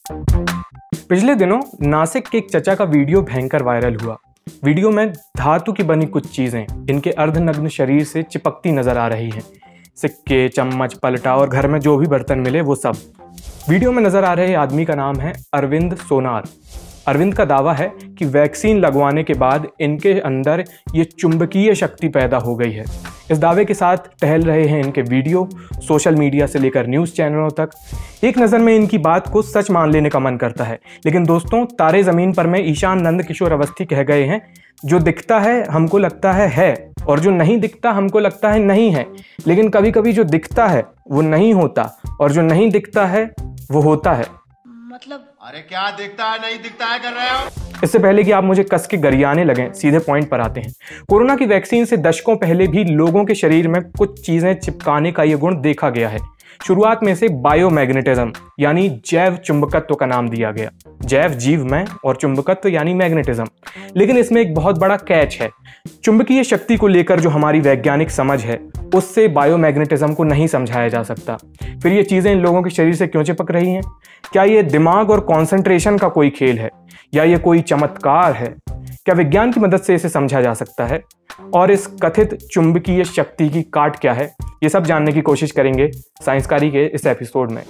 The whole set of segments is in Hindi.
पिछले दिनों नासिक के एक चचा का वीडियो भयंकर वायरल हुआ। वीडियो में धातु की बनी कुछ चीजें इनके अर्धनग्न शरीर से चिपकती नजर आ रही हैं। सिक्के, चम्मच, पलटा और घर में जो भी बर्तन मिले वो सब। वीडियो में नजर आ रहे आदमी का नाम है अरविंद सोनार। अरविंद का दावा है कि वैक्सीन लगवाने के बाद इनके अंदर ये चुंबकीय शक्ति पैदा हो गई है। इस दावे के साथ टहल रहे हैं इनके वीडियो, सोशल मीडिया से लेकर न्यूज़ चैनलों तक। एक नज़र में इनकी बात को सच मान लेने का मन करता है, लेकिन दोस्तों तारे ज़मीन पर में ईशान नंद किशोर अवस्थी कह गए हैं, जो दिखता है हमको लगता है और जो नहीं दिखता हमको लगता है नहीं है। लेकिन कभी कभी जो दिखता है वो नहीं होता और जो नहीं दिखता है वो होता है। मतलब अरे क्या दिखता है नहीं दिखता है कर रहे हो। इससे पहले कि आप मुझे कस के गरियाने लगें, सीधे पॉइंट पर आते हैं। कोरोना की वैक्सीन से दशकों पहले भी लोगों के शरीर में कुछ चीजें चिपकाने का यह गुण देखा गया है। शुरुआत में से बायोमैग्नेटिज्म यानी जैव चुंबकत्व का नाम दिया गया। जैव जीव में और चुंबकत्व यानी मैग्नेटिज्म। लेकिन इसमें एक बहुत बड़ा कैच है। चुंबकीय शक्ति को लेकर जो हमारी वैज्ञानिक समझ है उससे बायोमैग्नेटिज्म को नहीं समझाया जा सकता। फिर ये चीजें इन लोगों के शरीर से क्यों चिपक रही हैं? क्या ये दिमाग और कंसंट्रेशन का कोई खेल है या ये कोई चमत्कार है? क्या विज्ञान की मदद से इसे समझा जा सकता है? और इस कथित चुंबकीय शक्ति की काट क्या है, ये सब जानने की कोशिश करेंगे साइंसकारी के इस एपिसोड में।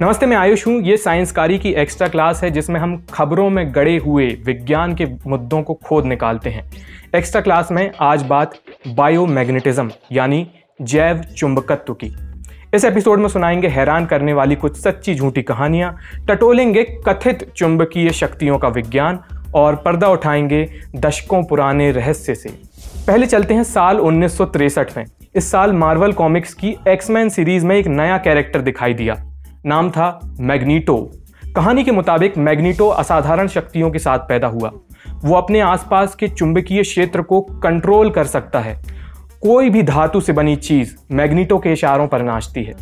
नमस्ते, मैं आयुष हूं। ये साइंसकारी की एक्स्ट्रा क्लास है जिसमें हम खबरों में गड़े हुए विज्ञान के मुद्दों को खोद निकालते हैं। एक्स्ट्रा क्लास में आज बात बायोमैग्नेटिज्म यानी जैव चुंबकत्व की। इस एपिसोड में सुनाएंगे हैरान करने वाली कुछ सच्ची झूठी कहानियां, टटोलेंगे कथित चुंबकीय शक्तियों का विज्ञान और पर्दा उठाएंगे दशकों पुराने रहस्य से। पहले चलते हैं साल 1963 में। इस साल मार्वल कॉमिक्स की एक्समैन सीरीज में एक नया कैरेक्टर दिखाई दिया। नाम था मैग्नीटो। कहानी के मुताबिक मैग्नीटो असाधारण शक्तियों के साथ पैदा हुआ। वो अपने आसपास के चुंबकीय क्षेत्र को कंट्रोल कर सकता है। कोई भी धातु से बनी चीज मैग्नीटो के इशारों पर नाचती है।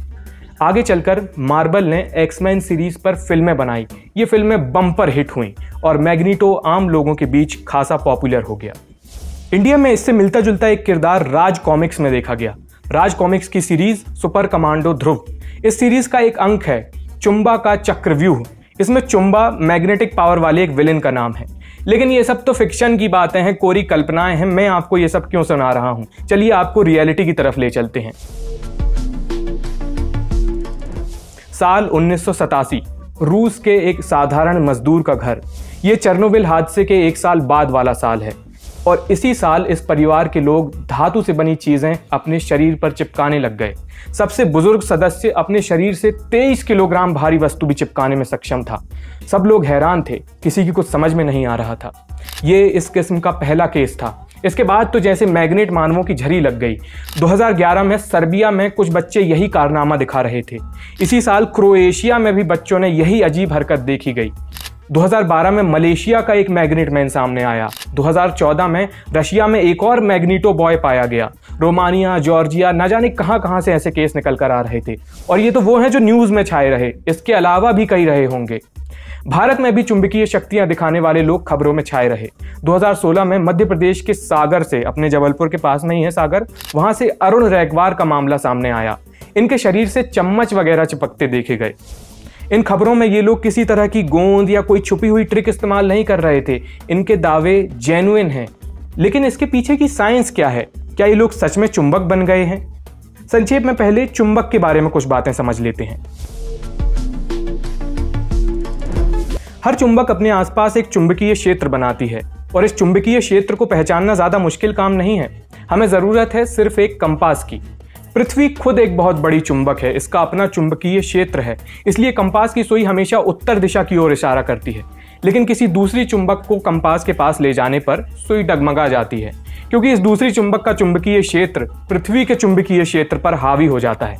आगे चलकर मार्वल ने एक्समैन सीरीज पर फिल्में बनाई। ये फिल्में बम्पर हिट हुई और मैग्नीटो आम लोगों के बीच खासा पॉपुलर हो गया। इंडिया में इससे मिलता जुलता एक किरदार राज कॉमिक्स में देखा गया। राज कॉमिक्स की सीरीज सुपर कमांडो ध्रुव। इस सीरीज का एक अंक है चुंबा का चक्रव्यूह। इसमें चुंबा मैग्नेटिक पावर वाले एक विलेन का नाम है। लेकिन ये सब तो फिक्शन की बातें हैं, कोरी कल्पनाएं हैं। मैं आपको ये सब क्यों सुना रहा हूं? चलिए आपको रियलिटी की तरफ ले चलते हैं। साल 1987, रूस के एक साधारण मजदूर का घर। ये चेरनोबिल हादसे के एक साल बाद वाला साल है और इसी साल इस परिवार के लोग धातु से बनी चीजें अपने शरीर पर चिपकाने लग गए। सबसे बुजुर्ग सदस्य अपने शरीर से 23 किलोग्राम भारी वस्तु भी चिपकाने में सक्षम था। सब लोग हैरान थे, किसी की कुछ समझ में नहीं आ रहा था। ये इस किस्म का पहला केस था। इसके बाद तो जैसे मैग्नेट मानवों की झड़ी लग गई। 2011 में सर्बिया में कुछ बच्चे यही कारनामा दिखा रहे थे। इसी साल क्रोएशिया में भी बच्चों ने यही अजीब हरकत देखी गई। 2012 में मलेशिया का एक मैग्नेट मैन सामने आया। 2014 में रशिया में एक और मैग्नीटो बॉय पाया गया। रोमानिया, जॉर्जिया, न जाने कहां से ऐसे केस निकल कर आ रहे थे। और ये तो वो हैं जो न्यूज में छाए रहे, इसके अलावा भी कई रहे होंगे। भारत में भी चुंबकीय शक्तियां दिखाने वाले लोग खबरों में छाए रहे। 2016 में मध्य प्रदेश के सागर से, अपने जबलपुर के पास में ही है सागर, वहां से अरुण रैकवार का मामला सामने आया। इनके शरीर से चम्मच वगैरह चिपकते देखे गए। इन खबरों में ये लोग किसी तरह की गोंद या कोई छुपी हुई ट्रिक इस्तेमाल नहीं कर रहे थे। इनके दावे जेन्युइन हैं। लेकिन इसके पीछे की साइंस क्या है? क्या ये लोग सच में चुंबक बन गए हैं? संक्षेप में पहले चुंबक के बारे में कुछ बातें समझ लेते हैं। हर चुंबक अपने आसपास एक चुंबकीय क्षेत्र बनाती है और इस चुंबकीय क्षेत्र को पहचानना ज्यादा मुश्किल काम नहीं है। हमें जरूरत है सिर्फ एक कंपास की। पृथ्वी खुद एक बहुत बड़ी चुंबक है। इसका अपना चुंबकीय क्षेत्र है, इसलिए कंपास की सुई हमेशा उत्तर दिशा की ओर इशारा करती है। लेकिन किसी दूसरी चुंबक को कंपास के पास ले जाने पर सुई डगमगा जाती है, क्योंकि इस दूसरी चुंबक का चुंबकीय क्षेत्र पृथ्वी के चुंबकीय क्षेत्र पर हावी हो जाता है।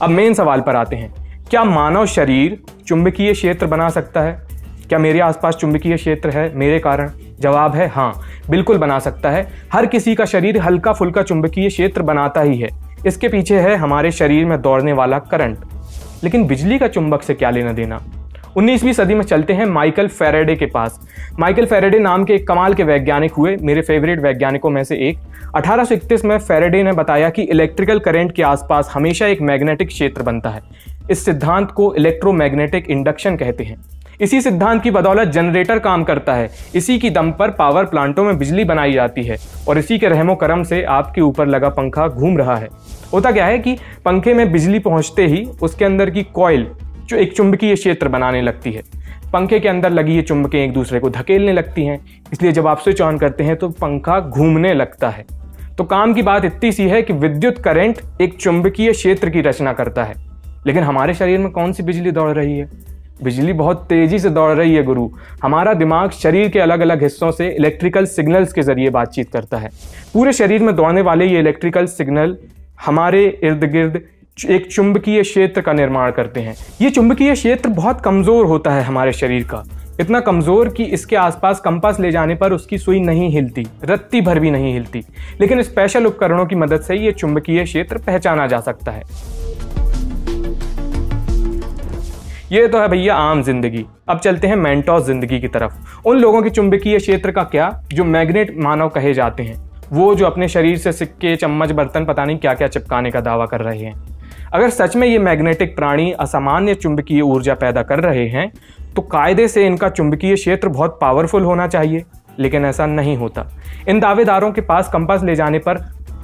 अब मेन सवाल पर आते हैं, क्या मानव शरीर चुंबकीय क्षेत्र बना सकता है? क्या मेरे आसपास चुंबकीय क्षेत्र है मेरे कारण? जवाब है हाँ, बिल्कुल बना सकता है। हर किसी का शरीर हल्का फुल्का चुंबकीय क्षेत्र बनाता ही है। इसके पीछे है हमारे शरीर में दौड़ने वाला करंट। लेकिन बिजली का चुंबक से क्या लेना देना? 19वीं सदी में चलते हैं माइकल फैराडे के पास। माइकल फैराडे नाम के एक कमाल के वैज्ञानिक हुए, मेरे फेवरेट वैज्ञानिकों में से एक। 1831 में फैराडे ने बताया कि इलेक्ट्रिकल करंट के आसपास हमेशा एक मैग्नेटिक क्षेत्र बनता है। इस सिद्धांत को इलेक्ट्रोमैग्नेटिक इंडक्शन कहते हैं। इसी सिद्धांत की बदौलत जनरेटर काम करता है, इसी की दम पर पावर प्लांटों में बिजली बनाई जाती है और इसी के रहमो करम से आपके ऊपर लगा पंखा घूम रहा है। होता क्या है कि पंखे में बिजली पहुंचते ही उसके अंदर की कॉइल जो एक चुंबकीय क्षेत्र बनाने लगती है। पंखे के अंदर लगी ये चुंबकें एक दूसरे को धकेलने लगती हैं, इसलिए जब आप स्विच ऑन करते हैं तो पंखा घूमने लगता है। तो काम की बात इतनी सी है कि विद्युत करंट एक चुंबकीय क्षेत्र की रचना करता है। लेकिन हमारे शरीर में कौन सी बिजली दौड़ रही है? बिजली बहुत तेजी से दौड़ रही है गुरु। हमारा दिमाग शरीर के अलग अलग हिस्सों से इलेक्ट्रिकल सिग्नल्स के जरिए बातचीत करता है। पूरे शरीर में दौड़ने वाले ये इलेक्ट्रिकल सिग्नल हमारे इर्द गिर्द एक चुंबकीय क्षेत्र का निर्माण करते हैं। ये चुंबकीय क्षेत्र बहुत कमजोर होता है हमारे शरीर का, इतना कमजोर कि इसके आसपास कंपास ले जाने पर उसकी सुई नहीं हिलती, रत्ती भर भी नहीं हिलती। लेकिन स्पेशल उपकरणों की मदद से ये चुंबकीय क्षेत्र पहचाना जा सकता है। ये तो है भैया आम जिंदगी। अब चलते हैं मेंटोस जिंदगी की तरफ। उन लोगों के चुंबकीय क्षेत्र का क्या जो मैग्नेट मानव कहे जाते हैं, वो जो अपने शरीर से सिक्के, चम्मच, बर्तन, पता नहीं क्या क्या चिपकाने का दावा कर रहे हैं। अगर सच में ये मैग्नेटिक प्राणी असामान्य चुंबकीय ऊर्जा पैदा कर रहे हैं तो कायदे से इनका चुंबकीय क्षेत्र बहुत पावरफुल होना चाहिए, लेकिन ऐसा नहीं होता। इन दावेदारों के पास कंपास ले जाने पर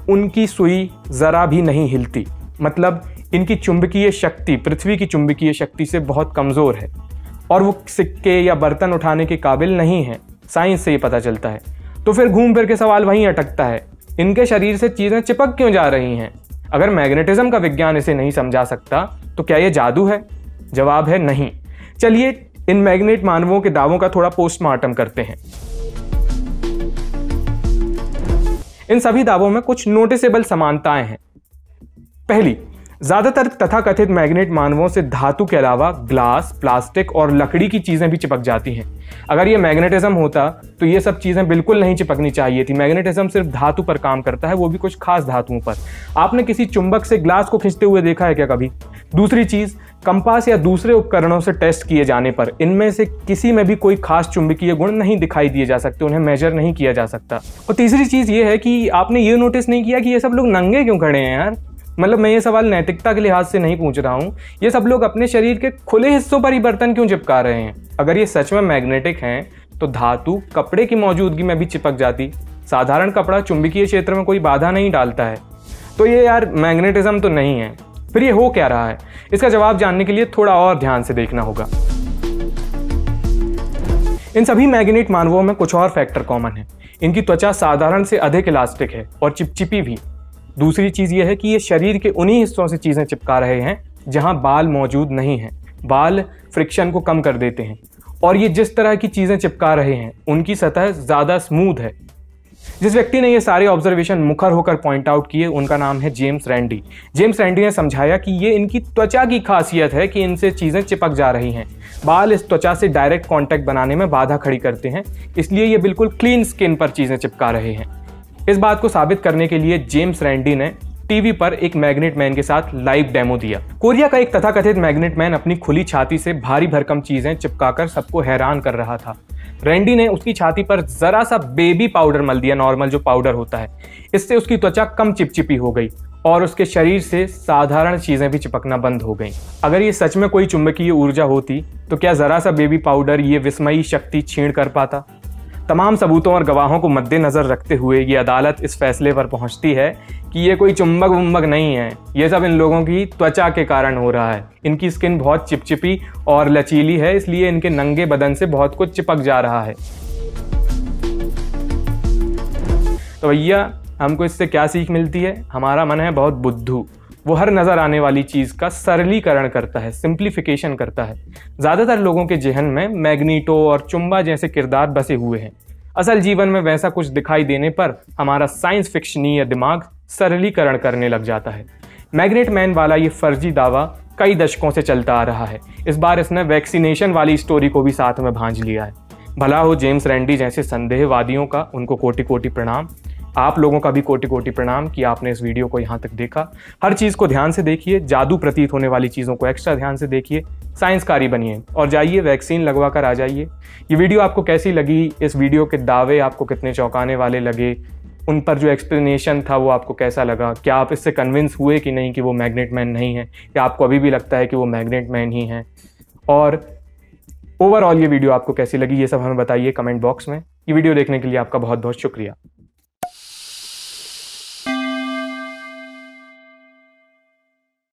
उनकी सुई जरा भी नहीं हिलती, मतलब इनकी चुंबकीय शक्ति पृथ्वी की चुंबकीय शक्ति से बहुत कमजोर है और वो सिक्के या बर्तन उठाने के काबिल नहीं है। साइंस से ये पता चलता है। तो फिर घूम फिर के सवाल वहीं अटकता है, इनके शरीर से चीजें चिपक क्यों जा रही हैं? अगर मैग्नेटिज्म का विज्ञान इसे नहीं समझा सकता तो क्या ये जादू है? जवाब है नहीं। चलिए इन मैग्नेट मानवों के दावों का थोड़ा पोस्टमार्टम करते हैं। इन सभी दावों में कुछ नोटिसेबल समानताएं हैं। पहली, ज्यादातर तथाकथित मैग्नेट मानवों से धातु के अलावा ग्लास, प्लास्टिक और लकड़ी की चीजें भी चिपक जाती हैं। अगर ये मैग्नेटिज्म होता तो ये सब चीजें बिल्कुल नहीं चिपकनी चाहिए थी। मैग्नेटिज्म सिर्फ धातु पर काम करता है, वो भी कुछ खास धातुओं पर। आपने किसी चुंबक से ग्लास को खींचते हुए देखा है क्या कभी? दूसरी चीज, कंपास या दूसरे उपकरणों से टेस्ट किए जाने पर इनमें से किसी में भी कोई खास चुंबकीय गुण नहीं दिखाई दिए जा सकते, उन्हें मेजर नहीं किया जा सकता। और तीसरी चीज ये है कि आपने ये नोटिस नहीं किया कि ये सब लोग नंगे क्यों खड़े हैं यार? मतलब मैं ये सवाल नैतिकता के लिहाज से नहीं पूछ रहा हूँ, ये सब लोग अपने शरीर के खुले हिस्सों पर ही बर्तन क्यों चिपका रहे हैं? अगर ये सच में मैग्नेटिक हैं तो धातु कपड़े की मौजूदगी में भी चिपक जाती। साधारण कपड़ा चुंबकीय क्षेत्र में कोई बाधा नहीं डालता है, तो ये यार मैग्नेटिज्म तो नहीं है। फिर ये हो क्या रहा है? इसका जवाब जानने के लिए थोड़ा और ध्यान से देखना होगा। इन सभी मैग्नेट मानवों में कुछ और फैक्टर कॉमन है। इनकी त्वचा साधारण से अधिक इलास्टिक है और चिपचिपी भी। दूसरी चीज यह है कि ये शरीर के उन्हीं हिस्सों से चीजें चिपका रहे हैं जहां बाल मौजूद नहीं हैं। बाल फ्रिक्शन को कम कर देते हैं और ये जिस तरह की चीजें चिपका रहे हैं उनकी सतह ज्यादा स्मूथ है। जिस व्यक्ति ने ये सारे ऑब्जर्वेशन मुखर होकर पॉइंट आउट किए उनका नाम है जेम्स रैंडी। जेम्स रैंडी ने समझाया कि ये इनकी त्वचा की खासियत है कि इनसे चीजें चिपक जा रही हैं। बाल इस त्वचा से डायरेक्ट कांटेक्ट बनाने में बाधा खड़ी करते हैं, इसलिए ये बिल्कुल क्लीन स्किन पर चीजें चिपका रहे हैं। इस बात को साबित करने के लिए जेम्स रैंडी ने टीवी पर एक मैग्नेट मैन के साथ लाइव डेमो दिया। कोरिया का एक तथाकथित मैग्नेट मैन अपनी खुली छाती से भारी भरकम चीजें चिपकाकर सबको हैरान कर रहा था। रैंडी ने उसकी छाती पर जरा सा बेबी पाउडर मल दिया, नॉर्मल जो पाउडर होता है। इससे उसकी त्वचा कम चिपचिपी हो गई और उसके शरीर से साधारण चीजें भी चिपकना बंद हो गईं। अगर ये सच में कोई चुंबकीय ऊर्जा होती तो क्या जरा सा बेबी पाउडर ये विस्मयी शक्ति छीन कर पाता? तमाम सबूतों और गवाहों को मद्देनजर रखते हुए ये अदालत इस फैसले पर पहुंचती है कि ये कोई चुंबक वुंबक नहीं है, ये सब इन लोगों की त्वचा के कारण हो रहा है। इनकी स्किन बहुत चिपचिपी और लचीली है, इसलिए इनके नंगे बदन से बहुत कुछ चिपक जा रहा है। तो भैया हमको इससे क्या सीख मिलती है? हमारा मन है बहुत बुद्धू, वो हर नजर आने वाली चीज का सरलीकरण करता है, सिंप्लीफिकेशन करता है। ज्यादातर लोगों के जहन में मैग्नीटो और चुंबा जैसे किरदार बसे हुए हैं। असल जीवन में वैसा कुछ दिखाई देने पर हमारा साइंस फिक्शनीय दिमाग सरलीकरण करने लग जाता है। मैग्नेट मैन वाला ये फर्जी दावा कई दशकों से चलता आ रहा है। इस बार इसने वैक्सीनेशन वाली स्टोरी को भी साथ में भांज लिया है। भला हो जेम्स रैंडी जैसे संदेहवादियों का, उनको कोटि कोटि प्रणाम। आप लोगों का भी कोटि कोटि प्रणाम कि आपने इस वीडियो को यहाँ तक देखा। हर चीज़ को ध्यान से देखिए, जादू प्रतीत होने वाली चीज़ों को एक्स्ट्रा ध्यान से देखिए, साइंसकारी बनिए और जाइए वैक्सीन लगवा कर आ जाइए। ये वीडियो आपको कैसी लगी, इस वीडियो के दावे आपको कितने चौंकाने वाले लगे, उन पर जो एक्सप्लेनेशन था वो आपको कैसा लगा, क्या आप इससे कन्विंस हुए कि नहीं कि वो मैग्नेट मैन नहीं है, या आपको अभी भी लगता है कि वो मैग्नेट मैन ही है, और ओवरऑल ये वीडियो आपको कैसी लगी ये सब हमें बताइए कमेंट बॉक्स में। ये वीडियो देखने के लिए आपका बहुत बहुत शुक्रिया।